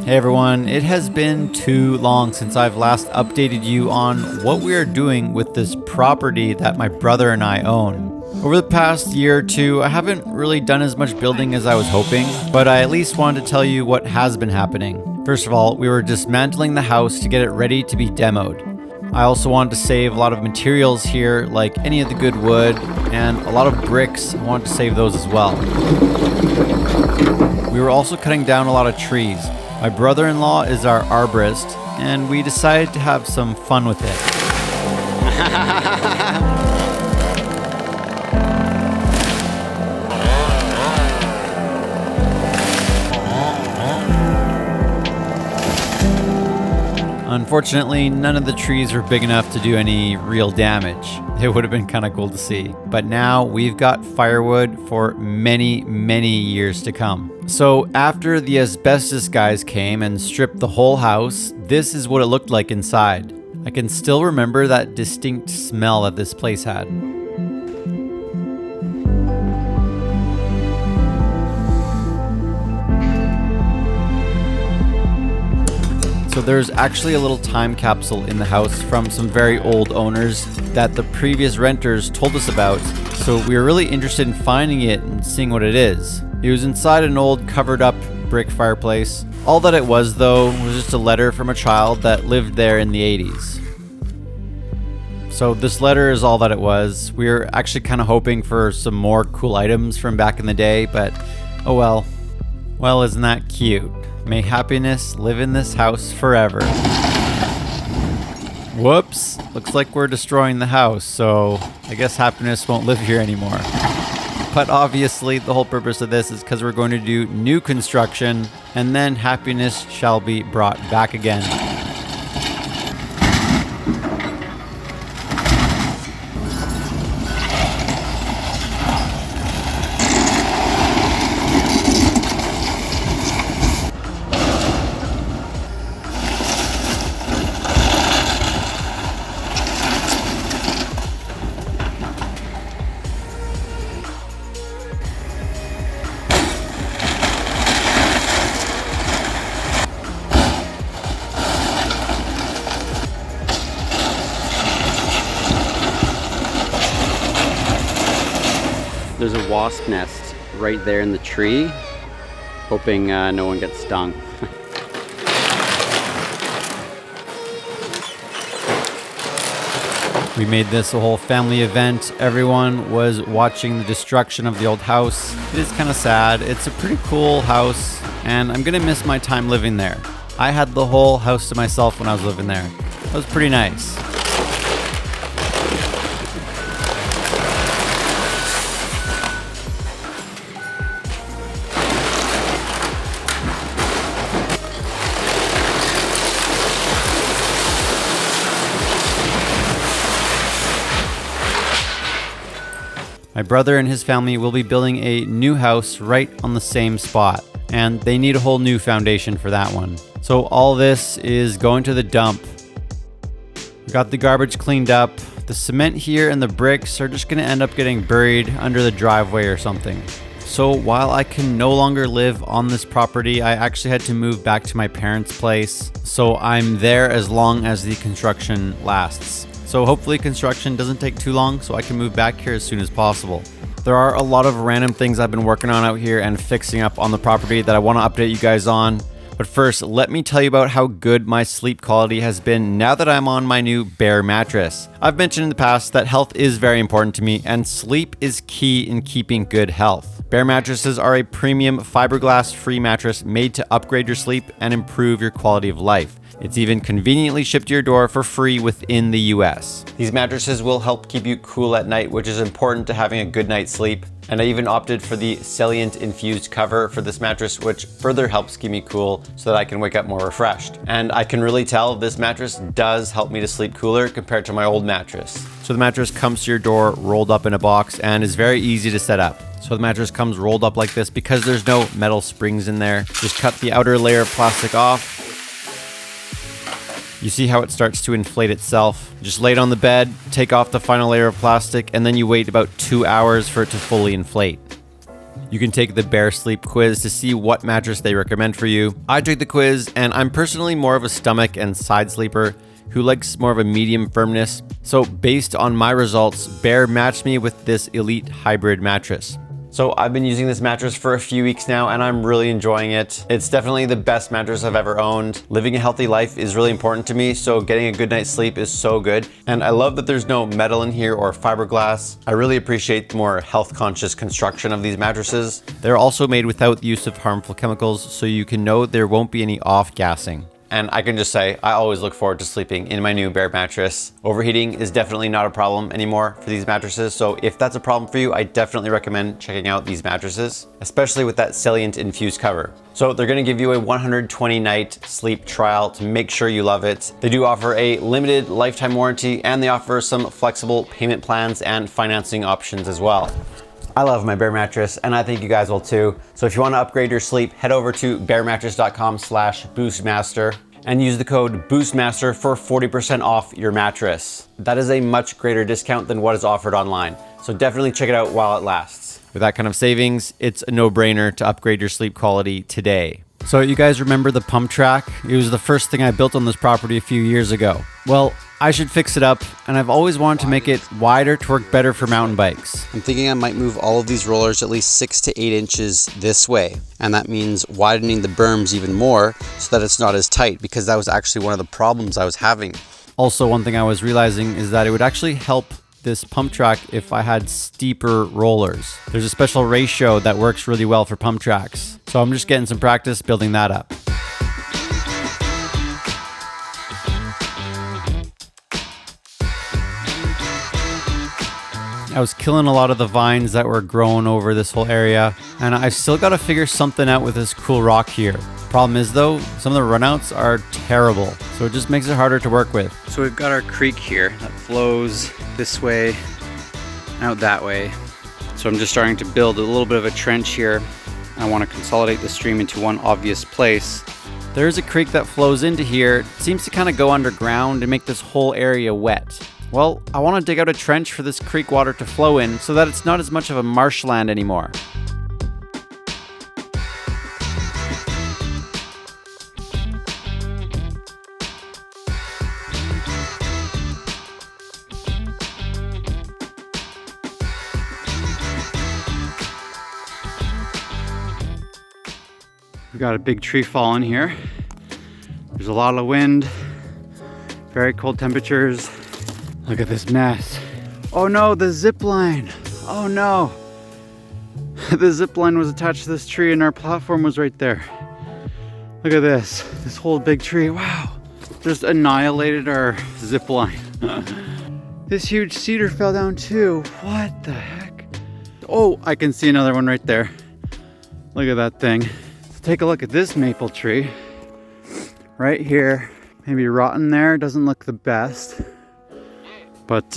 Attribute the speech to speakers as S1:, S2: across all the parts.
S1: Hey everyone, it has been too long since I've last updated you on what we are doing with this property that my brother and I own. Over the past year or two, I haven't really done as much building as I was hoping, but I at least wanted to tell you what has been happening. First of all, we were dismantling the house to get it ready to be demoed. I also wanted to save a lot of materials here, like any of the good wood, and a lot of bricks. I wanted to save those as well. We were also cutting down a lot of trees. My brother-in-law is our arborist, and we decided to have some fun with it. Unfortunately, none of the trees were big enough to do any real damage. It would have been kind of cool to see. But now we've got firewood for many, many years to come. So after the asbestos guys came and stripped the whole house, this is what it looked like inside. I can still remember that distinct smell that this place had. So there's actually a little time capsule in the house from some very old owners that the previous renters told us about. So we were really interested in finding it and seeing what it is. It was inside an old covered up brick fireplace. All that it was though was just a letter from a child that lived there in the 80s. So this letter is all that it was. We were actually kind of hoping for some more cool items from back in the day, but oh well. Well, isn't that cute? May happiness live in this house forever. Whoops, looks like we're destroying the house, so I guess happiness won't live here anymore. But obviously the whole purpose of this is because we're going to do new construction, and then happiness shall be brought back again.
S2: There's a wasp nest right there in the tree, hoping no one gets stung.
S1: We made this a whole family event. Everyone was watching the destruction of the old house. It is kind of sad. It's a pretty cool house, and I'm gonna miss my time living there. I had the whole house to myself when I was living there. It was pretty nice. My brother and his family will be building a new house right on the same spot, and they need a whole new foundation for that one. So all this is going to the dump. We got the garbage cleaned up. The cement here and the bricks are just gonna end up getting buried under the driveway or something. So while I can no longer live on this property, I actually had to move back to my parents' place. So I'm there as long as the construction lasts. So hopefully construction doesn't take too long so I can move back here as soon as possible. There are a lot of random things I've been working on out here and fixing up on the property that I want to update you guys on. But first, let me tell you about how good my sleep quality has been now that I'm on my new Bear mattress. I've mentioned in the past that health is very important to me, and sleep is key in keeping good health. Bear mattresses are a premium fiberglass-free mattress made to upgrade your sleep and improve your quality of life. It's even conveniently shipped to your door for free within the US. These mattresses will help keep you cool at night, which is important to having a good night's sleep. And I even opted for the Celliant infused cover for this mattress, which further helps keep me cool so that I can wake up more refreshed. And I can really tell this mattress does help me to sleep cooler compared to my old mattress. So the mattress comes to your door rolled up in a box and is very easy to set up. So the mattress comes rolled up like this because there's no metal springs in there. Just cut the outer layer of plastic off. You see how it starts to inflate itself. Just lay it on the bed, take off the final layer of plastic, and then you wait about 2 hours for it to fully inflate. You can take the Bear Sleep quiz to see what mattress they recommend for you. I took the quiz, and I'm personally more of a stomach and side sleeper who likes more of a medium firmness. So based on my results, Bear matched me with this Elite Hybrid mattress. So I've been using this mattress for a few weeks now, and I'm really enjoying it. It's definitely the best mattress I've ever owned. Living a healthy life is really important to me, so getting a good night's sleep is so good. And I love that there's no metal in here or fiberglass. I really appreciate the more health-conscious construction of these mattresses. They're also made without the use of harmful chemicals, so you can know there won't be any off-gassing. And I can just say, I always look forward to sleeping in my new Bear mattress. Overheating is definitely not a problem anymore for these mattresses. So if that's a problem for you, I definitely recommend checking out these mattresses, especially with that Salient infused cover. So they're gonna give you a 120 night sleep trial to make sure you love it. They do offer a limited lifetime warranty, and they offer some flexible payment plans and financing options as well. I love my Bear mattress, and I think you guys will too. So if you want to upgrade your sleep, head over to bearmattress.com/boostmaster and use the code Boostmaster for 40% off your mattress. That is a much greater discount than what is offered online. So definitely check it out while it lasts. With that kind of savings, it's a no-brainer to upgrade your sleep quality today. So you guys remember the pump track? It was the first thing I built on this property a few years ago. Well, I should fix it up, and I've always wanted to make it wider to work better for mountain bikes.
S2: I'm thinking I might move all of these rollers at least 6 to 8 inches this way, and that means widening the berms even more so that it's not as tight, because that was actually one of the problems I was having.
S1: Also, one thing I was realizing is that it would actually help this pump track if I had steeper rollers. There's a special ratio that works really well for pump tracks, so I'm just getting some practice building that up. I was killing a lot of the vines that were growing over this whole area, and I've still got to figure something out with this cool rock here. Problem is though, some of the runouts are terrible, so it just makes it harder to work with.
S2: So we've got our creek here that flows this way, out that way. So I'm just starting to build a little bit of a trench here. I want to consolidate the stream into one obvious place.
S1: There's a creek that flows into here. It seems to kind of go underground and make this whole area wet. Well, I want to dig out a trench for this creek water to flow in so that it's not as much of a marshland anymore.
S2: We got a big tree falling here. There's a lot of wind, very cold temperatures. Look at this mess. Oh no, the zip line. Oh no. The zip line was attached to this tree and our platform was right there. Look at this whole big tree. Wow. Just annihilated our zip line. This huge cedar fell down too. What the heck? Oh, I can see another one right there. Look at that thing. So take a look at this maple tree. Right here. Maybe rotten there. Doesn't look the best. But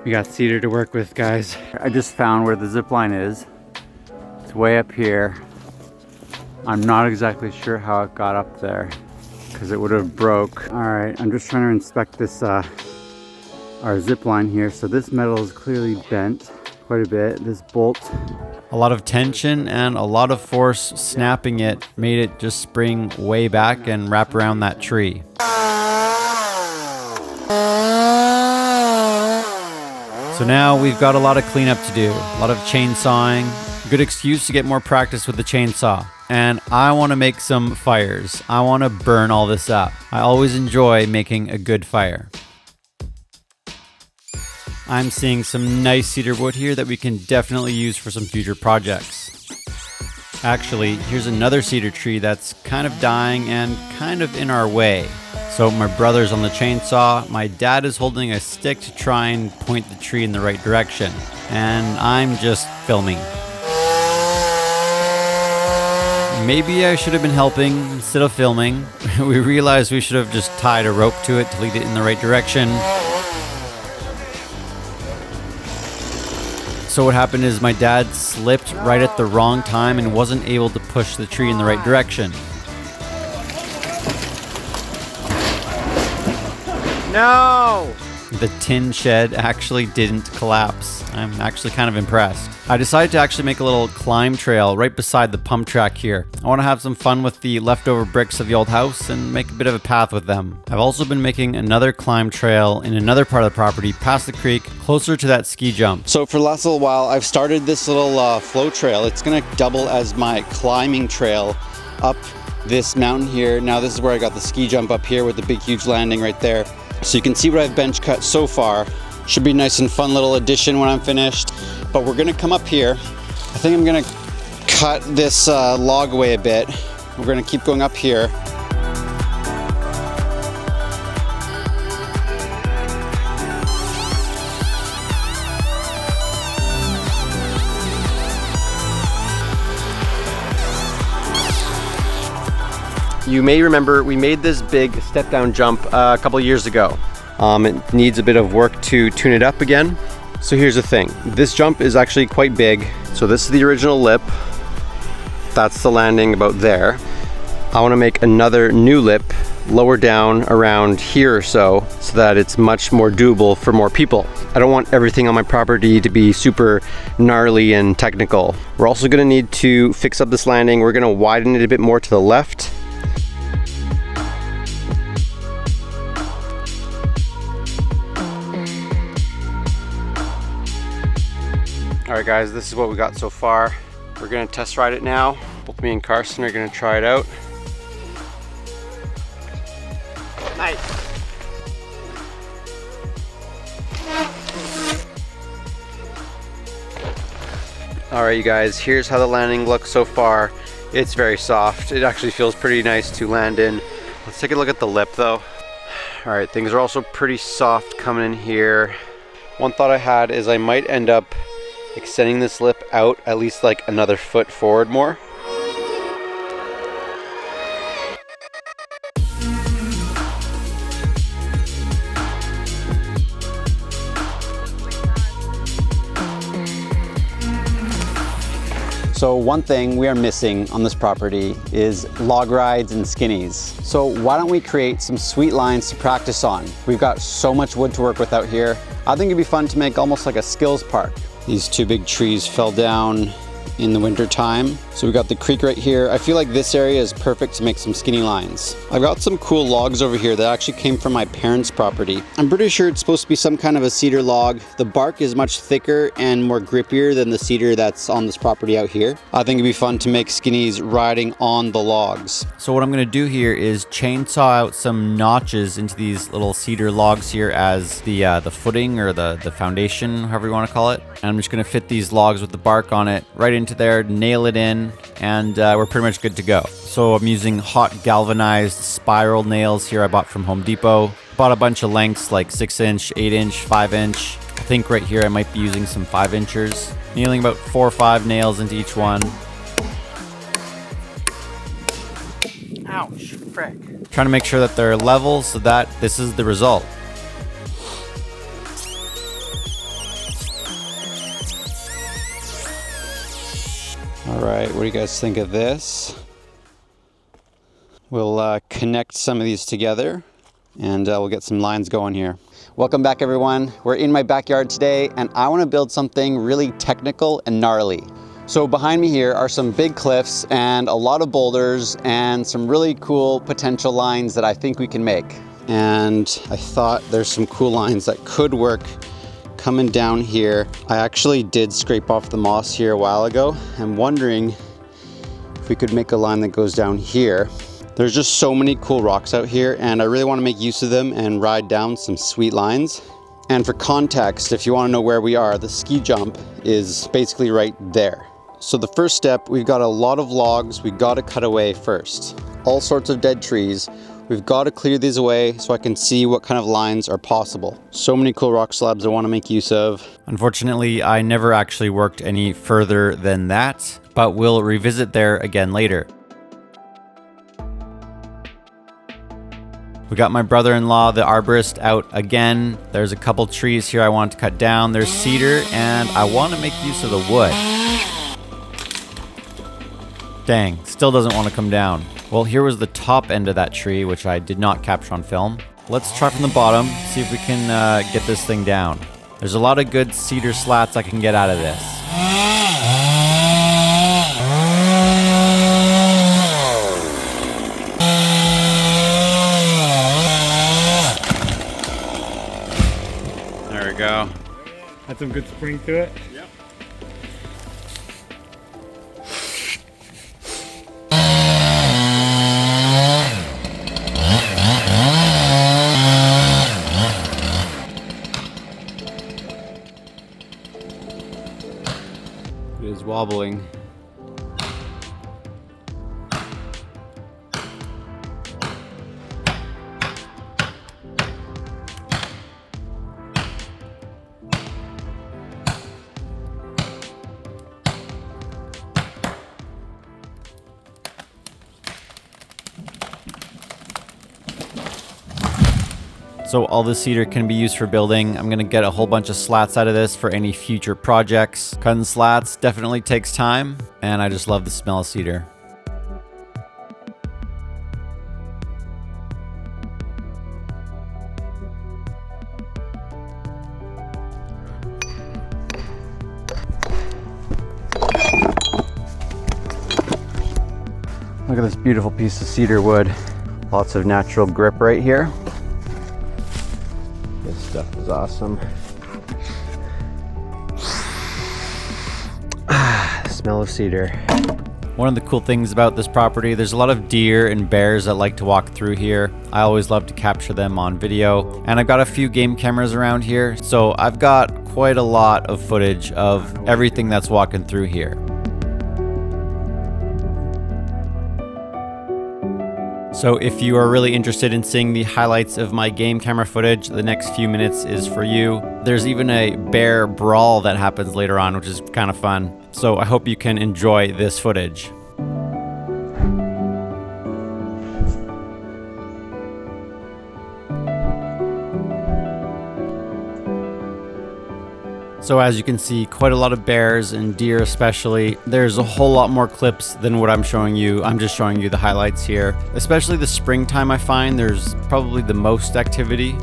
S2: we got cedar to work with, guys. I just found where the zip line is. It's way up here. I'm not exactly sure how it got up there because it would have broke. All right, I'm just trying to inspect this, our zip line here. So this metal is clearly bent quite a bit. This bolt.
S1: A lot of tension and a lot of force snapping it made it just spring way back and wrap around that tree. So now we've got a lot of cleanup to do, a lot of chainsawing, good excuse to get more practice with the chainsaw. And I want to make some fires. I want to burn all this up. I always enjoy making a good fire. I'm seeing some nice cedar wood here that we can definitely use for some future projects. Actually, here's another cedar tree that's kind of dying and kind of in our way. So my brother's on the chainsaw, my dad is holding a stick to try and point the tree in the right direction, and I'm just filming. Maybe I should have been helping instead of filming. We realized we should have just tied a rope to it to lead it in the right direction. So what happened is my dad slipped right at the wrong time and wasn't able to push the tree in the right direction. No! The tin shed actually didn't collapse. I'm actually kind of impressed. I decided to actually make a little climb trail right beside the pump track here. I want to have some fun with the leftover bricks of the old house and make a bit of a path with them. I've also been making another climb trail in another part of the property past the creek, closer to that ski jump. So for the last little while, I've started this little flow trail. It's going to double as my climbing trail up this mountain here. Now this is where I got the ski jump up here with the big huge landing right there. So you can see what I've bench cut so far. Should be nice and fun little addition when I'm finished. But we're gonna come up here. I think I'm gonna cut this log away a bit. We're gonna keep going up here.
S3: You may remember we made this big step down jump a couple years ago. It needs a bit of work to tune it up again. So here's the thing, this jump is actually quite big. So this is the original lip. That's the landing about there. I want to make another new lip lower down around here or so that it's much more doable for more people. I don't want everything on my property to be super gnarly and technical. We're also going to need to fix up this landing. We're going to widen it a bit more to the left. All right guys, this is what we got so far. We're gonna test ride it now. Both me and Carson are gonna try it out. Nice. All right you guys, here's how the landing looks so far. It's very soft. It actually feels pretty nice to land in. Let's take a look at the lip though. All right, things are also pretty soft coming in here. One thought I had is I might end up extending this lip out at least like another foot forward more.
S2: So one thing we are missing on this property is log rides and skinnies. So why don't we create some sweet lines to practice on? We've got so much wood to work with out here. I think it'd be fun to make almost like a skills park. These two big trees fell down in the winter time. So we got the creek right here. I feel like this area is perfect to make some skinny lines. I've got some cool logs over here that actually came from my parents' property. I'm pretty sure it's supposed to be some kind of a cedar log. The bark is much thicker and more grippier than the cedar that's on this property out here. I think it'd be fun to make skinnies riding on the logs.
S1: So what I'm gonna do here is chainsaw out some notches into these little cedar logs here as the footing or the foundation, however you wanna call it. And I'm just gonna fit these logs with the bark on it right into there, nail it in, and we're pretty much good to go. So I'm using hot galvanized spiral nails here I bought from Home Depot. Bought a bunch of lengths like 6-inch, 8-inch, 5-inch. I think right here I might be using some 5-inchers. Nailing about 4 or 5 nails into each one.
S3: Ouch, frick.
S1: Trying to make sure that they're level so that this is the result.
S2: All right, what do you guys think of this? We'll connect some of these together and we'll get some lines going here. Welcome back everyone. We're in my backyard today and I want to build something really technical and gnarly. So behind me here are some big cliffs and a lot of boulders and some really cool potential lines that I think we can make. And I thought there's some cool lines that could work coming down here. I actually did scrape off the moss here a while ago. I'm wondering if we could make a line that goes down here. There's just so many cool rocks out here and I really want to make use of them and ride down some sweet lines. And for context, if you want to know where we are, the ski jump is basically right there. So the first step, we've got a lot of logs we've got to cut away first. All sorts of dead trees. We've got to clear these away so I can see what kind of lines are possible. So many cool rock slabs I want to make use of.
S1: Unfortunately, I never actually worked any further than that, but we'll revisit there again later. We got my brother-in-law, the arborist, out again. There's a couple trees here I want to cut down. There's cedar, and I want to make use of the wood. Dang, still doesn't want to come down. Well, here was the top end of that tree, which I did not capture on film. Let's try from the bottom, see if we can get this thing down. There's a lot of good cedar slats I can get out of this. There we go.
S2: Had some good spring to it.
S1: Yep. It is wobbling. So all this cedar can be used for building. I'm gonna get a whole bunch of slats out of this for any future projects. Cutting slats definitely takes time, and I just love the smell of cedar.
S3: Look at this beautiful piece of cedar wood. Lots of natural grip right here. This stuff is awesome. Smell of cedar.
S1: One of the cool things about this property, there's a lot of deer and bears that like to walk through here. I always love to capture them on video. And I've got a few game cameras around here, so I've got quite a lot of footage of everything that's walking through here. So if you are really interested in seeing the highlights of my game camera footage, the next few minutes is for you. There's even a bear brawl that happens later on, which is kind of fun. So I hope you can enjoy this footage. So as you can see, quite a lot of bears and deer especially. There's a whole lot more clips than what I'm showing you. I'm just showing you the highlights here. Especially the springtime, I find there's probably the most activity.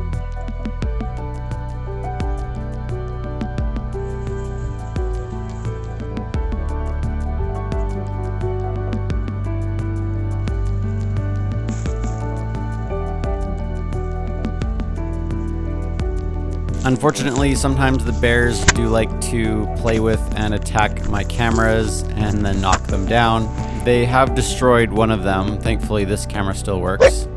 S1: Unfortunately, sometimes the bears do like to play with and attack my cameras and then knock them down. They have destroyed one of them. Thankfully, this camera still works.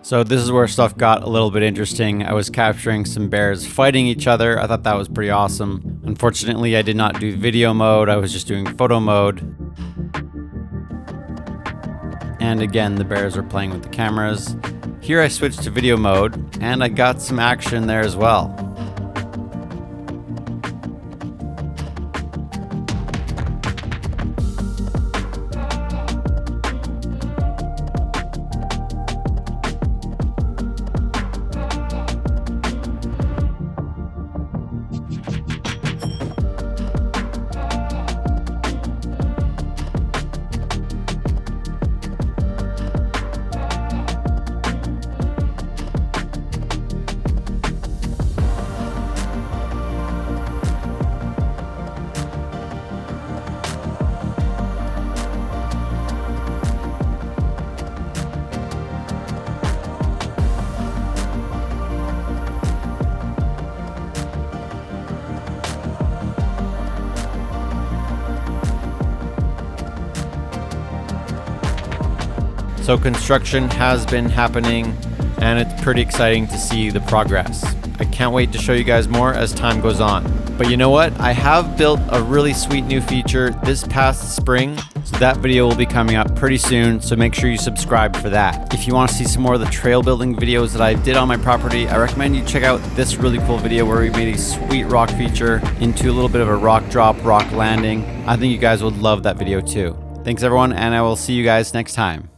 S1: So this is where stuff got a little bit interesting. I was capturing some bears fighting each other. I thought that was pretty awesome. Unfortunately, I did not do video mode. I was just doing photo mode. And again, the bears are playing with the cameras. Here I switched to video mode and I got some action there as well. So construction has been happening, and it's pretty exciting to see the progress. I can't wait to show you guys more as time goes on. But you know what? I have built a really sweet new feature this past spring, so that video will be coming up pretty soon, so make sure you subscribe for that. If you want to see some more of the trail building videos that I did on my property, I recommend you check out this really cool video where we made a sweet rock feature into a little bit of a rock drop, rock landing. I think you guys would love that video too. Thanks everyone, and I will see you guys next time.